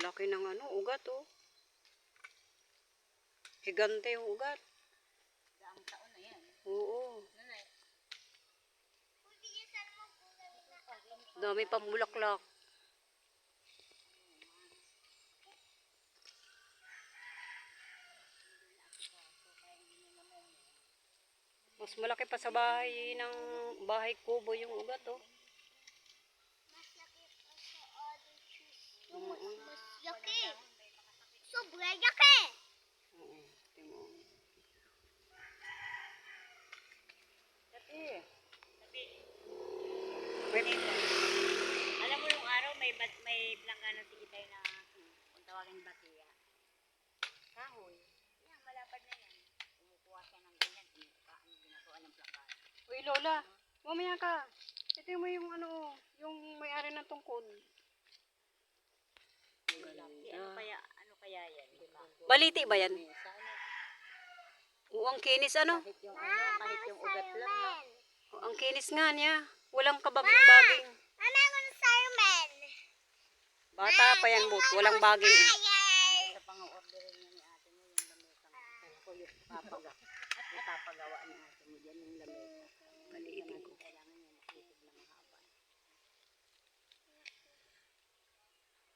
laki ng ano, ugat oh. Higante yung ugat. Daang taon na yan. Oo. Dami pang bulaklak. Mas malaki pa sa bahay ng bahay kubo yung ugat oh. Mas laki pa sa other trees. Mas laki. Sobrang laki. Oo, timo. Sabi. May Alam mo yung araw may planggana si Itay na kung tawagin batiya. Kahoy. Yan, malapad na yan. Kumukuha siya ng ganyan. Ginagawa ng planggana. Uy, Lola, mamaya ka. Ito mo yung ano, yung may-ari ng tungkod. Ano kaya yan? Baliti ba yan? Sa ano? Oo, ang kinis ano? Kahit yung kahit yung ugat lang, no? Oh, ang kinis nga niya. Walang kabaging-baging. Mama, kung fireman. Bata pa yan, but walang baging. Sa pang-orderin niya ni ate mo yung lamitang. Ano ko yung papagawa ni ate mo dyan yung lamitang.